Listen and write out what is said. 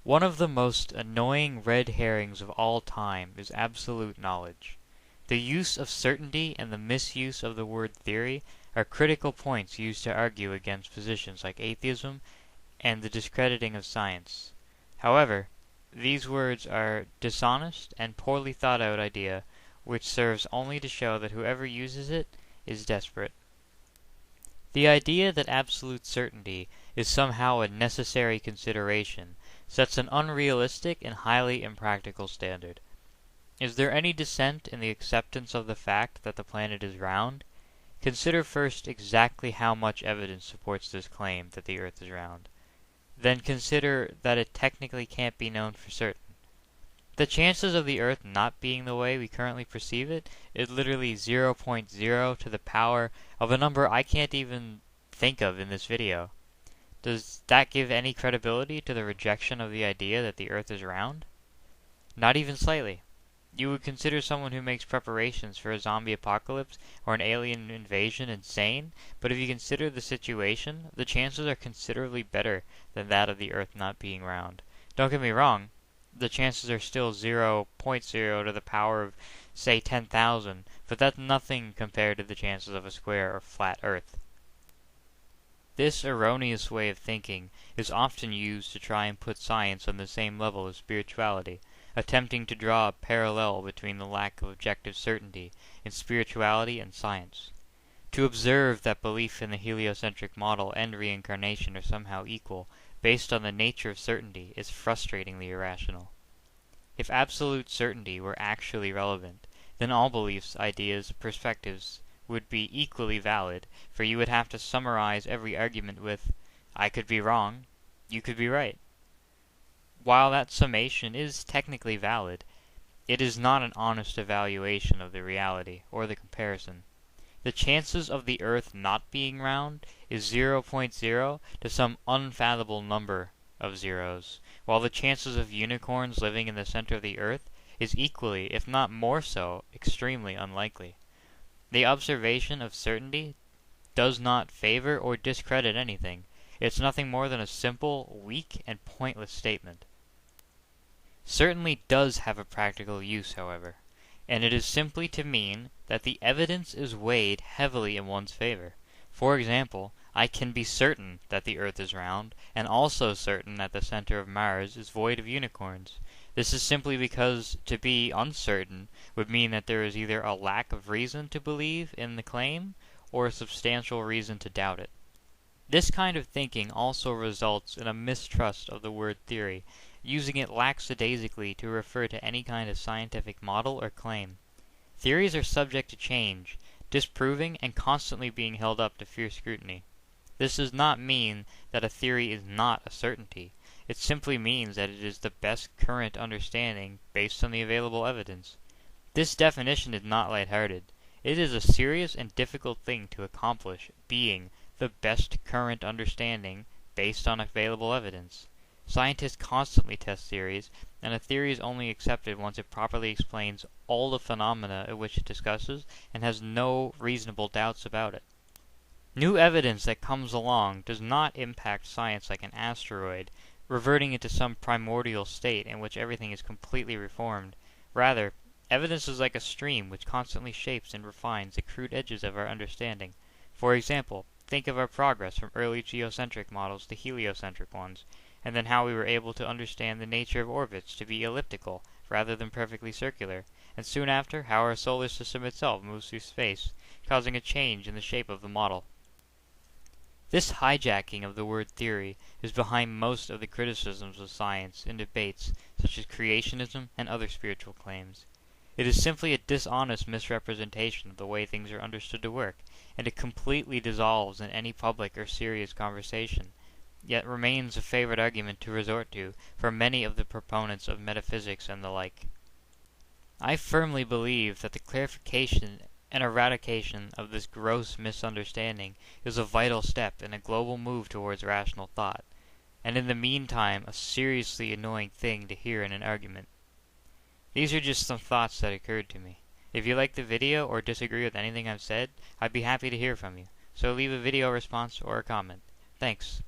One of the most annoying red herrings of all time is absolute knowledge. The use of certainty and the misuse of the word theory are critical points used to argue against positions like atheism and the discrediting of science. However, these words are dishonest and poorly thought out idea which serves only to show that whoever uses it is desperate. The idea that absolute certainty is somehow a necessary consideration sets an unrealistic and highly impractical standard. Is there any dissent in the acceptance of the fact that the planet is round? Consider first exactly how much evidence supports this claim that the Earth is round. Then consider that it technically can't be known for certain. The chances of the Earth not being the way we currently perceive it is literally 0.0 to the power of a number I can't even think of in this video. Does that give any credibility to the rejection of the idea that the Earth is round? Not even slightly. You would consider someone who makes preparations for a zombie apocalypse or an alien invasion insane, but if you consider the situation, the chances are considerably better than that of the Earth not being round. Don't get me wrong, the chances are still 0.0 to the power of, say, 10,000, but that's nothing compared to the chances of a square or flat Earth. This erroneous way of thinking is often used to try and put science on the same level as spirituality, attempting to draw a parallel between the lack of objective certainty in spirituality and science. To observe that belief in the heliocentric model and reincarnation are somehow equal, based on the nature of certainty, is frustratingly irrational. If absolute certainty were actually relevant, then all beliefs, ideas, perspectives would be equally valid, for you would have to summarize every argument with, I could be wrong, you could be right. While that summation is technically valid, it is not an honest evaluation of the reality or the comparison. The chances of the Earth not being round is 0.0 to some unfathomable number of zeros, while the chances of unicorns living in the center of the Earth is equally, if not more so, extremely unlikely. The observation of certainty does not favor or discredit anything. It's nothing more than a simple, weak, and pointless statement. Certainty does have a practical use, however, and it is simply to mean that the evidence is weighed heavily in one's favor. For example, I can be certain that the Earth is round, and also certain that the center of Mars is void of unicorns. This is simply because to be uncertain would mean that there is either a lack of reason to believe in the claim, or a substantial reason to doubt it. This kind of thinking also results in a mistrust of the word theory, using it lackadaisically to refer to any kind of scientific model or claim. Theories are subject to change, disproving and constantly being held up to fierce scrutiny. This does not mean that a theory is not a certainty. It simply means that it is the best current understanding based on the available evidence. This definition is not lighthearted. It is a serious and difficult thing to accomplish, being the best current understanding based on available evidence. Scientists constantly test theories, and a theory is only accepted once it properly explains all the phenomena of which it discusses and has no reasonable doubts about it. New evidence that comes along does not impact science like an asteroid, reverting it to some primordial state in which everything is completely reformed. Rather, evidence is like a stream which constantly shapes and refines the crude edges of our understanding. For example, think of our progress from early geocentric models to heliocentric ones, and then how we were able to understand the nature of orbits to be elliptical rather than perfectly circular, and soon after how our solar system itself moves through space, causing a change in the shape of the model. This hijacking of the word theory is behind most of the criticisms of science in debates such as creationism and other spiritual claims. It is simply a dishonest misrepresentation of the way things are understood to work, and it completely dissolves in any public or serious conversation, yet remains a favorite argument to resort to for many of the proponents of metaphysics and the like. I firmly believe that the clarification and eradication of this gross misunderstanding is a vital step in a global move towards rational thought, and in the meantime a seriously annoying thing to hear in an argument. These are just some thoughts that occurred to me. If you like the video or disagree with anything I've said, I'd be happy to hear from you, so leave a video response or a comment. Thanks.